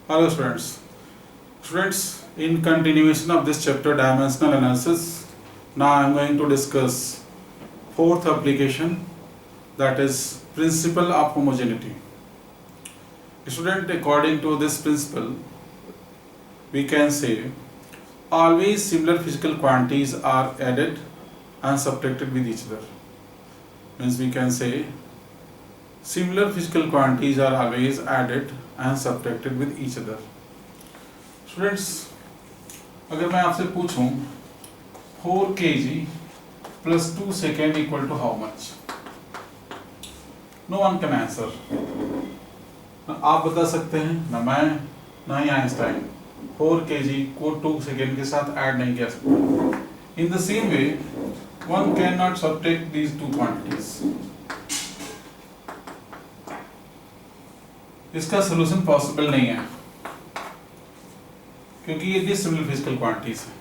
Hello students. Students, in continuation of this chapter dimensional analysis, now I am going to discuss fourth application, that is principle of homogeneity. Student, according to this principle, we can say always similar physical quantities are added and subtracted with each other. Means we can say similar physical quantities are always added and subtracted with each other. Students, अगर मैं आपसे पूछूं 4 kg plus 2 second equal to how much? No one can answer. ना आप बता सकते हैं, ना मैं, ना ही आइंस्टाइन 4 kg को 2 सेकेंड के साथ ऐड नहीं कर सकते. In the same way, one cannot subtract these two quantities. इसका सोल्यूशन पॉसिबल नहीं है क्योंकि ये डिसिमिलर फिजिकल क्वांटिटीज है.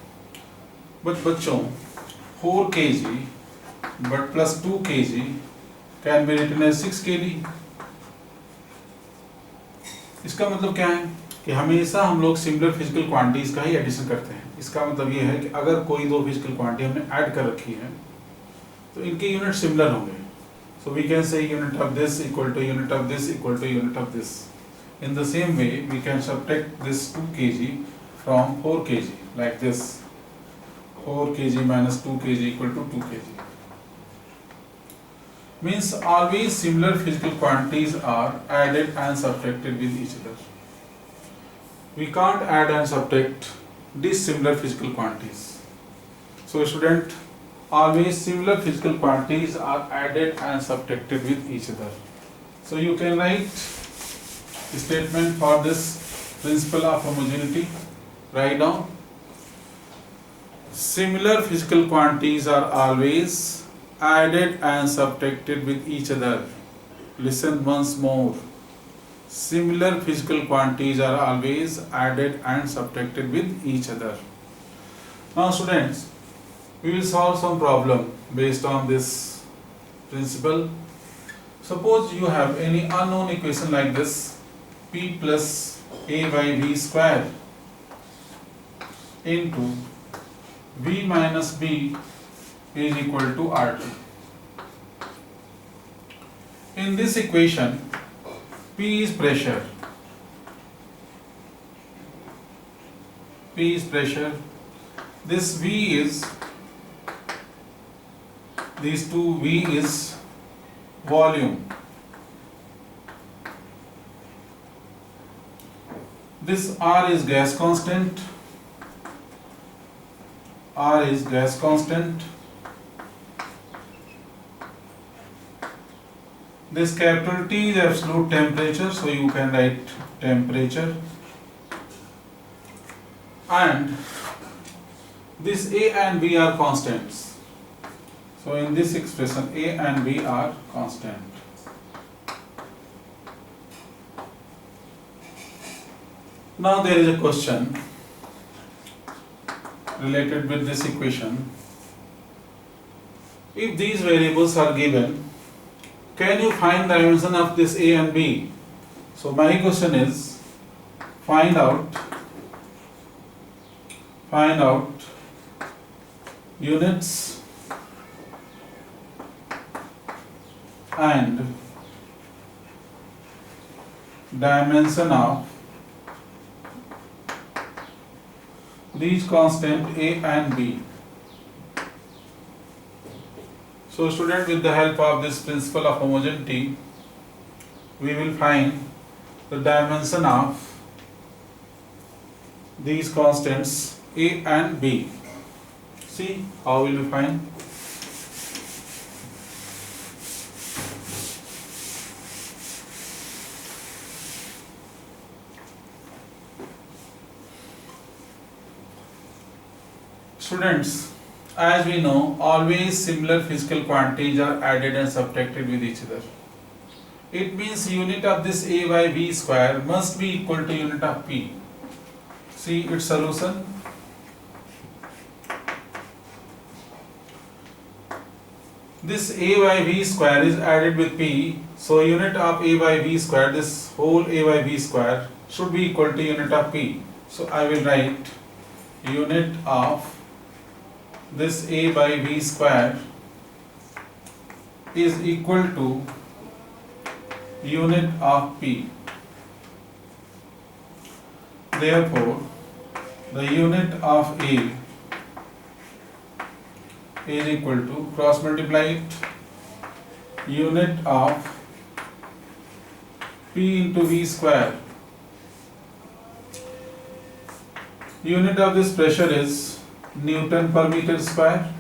बट बच्चों 4 kg but plus 2 kg can be written as 6 kg. इसका मतलब क्या है कि हमेशा हम लोग सिमिलर फिजिकल क्वांटिटीज का ही एडिशन करते हैं. इसका मतलब ये है कि अगर कोई दो फिजिकल क्वांटिटी हमने ऐड कर रखी है तो इनके यूनिट सिमिलर होंगे. So we can say unit of this equal to unit of this equal to unit of this. In the same way, we can subtract this 2 kg from 4 kg like this. 4 kg minus 2 kg equal to 2 kg. Means always similar physical quantities are added and subtracted with each other. We can't add and subtract dissimilar physical quantities. So student, always similar physical quantities are added and subtracted with each other. So you can write statement for this principle of homogeneity. Write down similar physical quantities are always added and subtracted with each other. Listen once more. Similar physical quantities are always added and subtracted with each other. Now students, we will solve some problem based on this principle. Suppose you have any unknown equation like this, p plus a by v square into v minus b is equal to rt. In this equation, p is pressure. P is pressure. This v is, these two V is volume. This R is gas constant. R is gas constant. This capital T is absolute temperature, so you can write temperature. And this A and B are constants. So in this expression, A and B are constant. Now there is a question related with this equation. If these variables are given, can you find the dimension of this A and B? So my question is, find out units and dimension of these constant A and B. So student, with the help of this principle of homogeneity, we will find the dimension of these constants A and B. See how will we find? Students, as we know, always similar physical quantities are added and subtracted with each other. It means unit of this A by V square must be equal to unit of P. See its solution. This A by V square is added with P, so unit of A by V square, this whole A by V square should be equal to unit of P. So I will write unit of this A by V square is equal to unit of P. Therefore, the unit of A is equal to, cross multiply it, unit of P into V square. Unit of this pressure is Newton per meter square,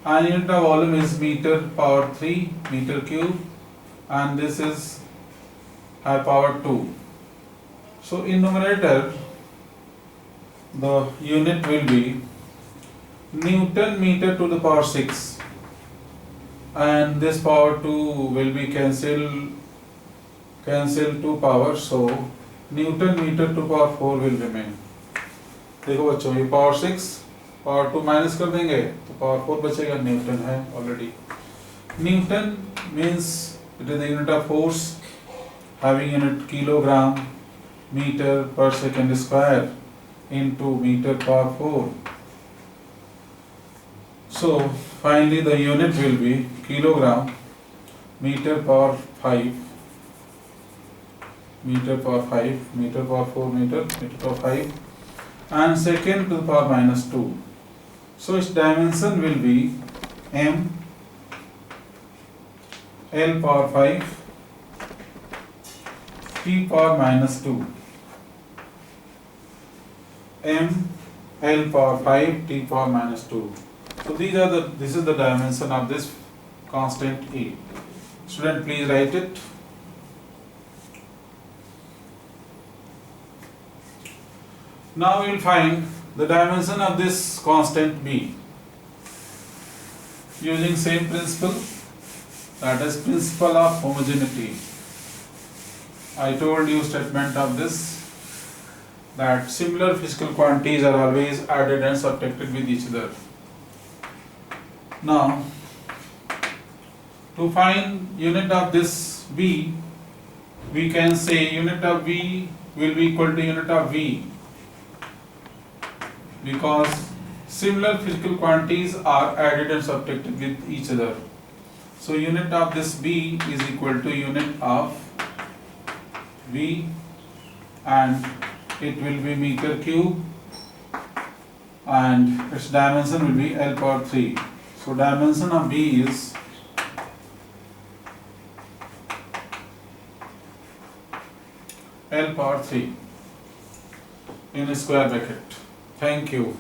and unit of volume is meter power 3 meter cube, and this is power 2. So in numerator the unit will be Newton meter to the power 6, and this power 2 will be cancel 2 power, so Newton meter to power 4 will remain. देखो बच्चों, ये power 6 power 2 minus कर देंगे तो power 4 बचेगा, newton है already. Newton means it is the unit of force having unit kilogram metre per second square into meter power 4. So finally the unit will be kilogram meter power 5 meter power 5 meter power 4 meter power 5 and second to the power minus 2. So its dimension will be m L power 5 t power minus 2. M L power 5 t power minus 2. So this is the dimension of this constant A. Student, please write it. Now we will find the dimension of this constant B using same principle, that is principle of homogeneity. I told you statement of this, that similar physical quantities are always added and subtracted with each other. Now, to find unit of this V, we can say unit of V will be equal to unit of V, because similar physical quantities are added and subtracted with each other. So unit of this B is equal to unit of V, and it will be meter cube, and its dimension will be L power 3. So dimension of B is L power 3 in a square bracket. Thank you.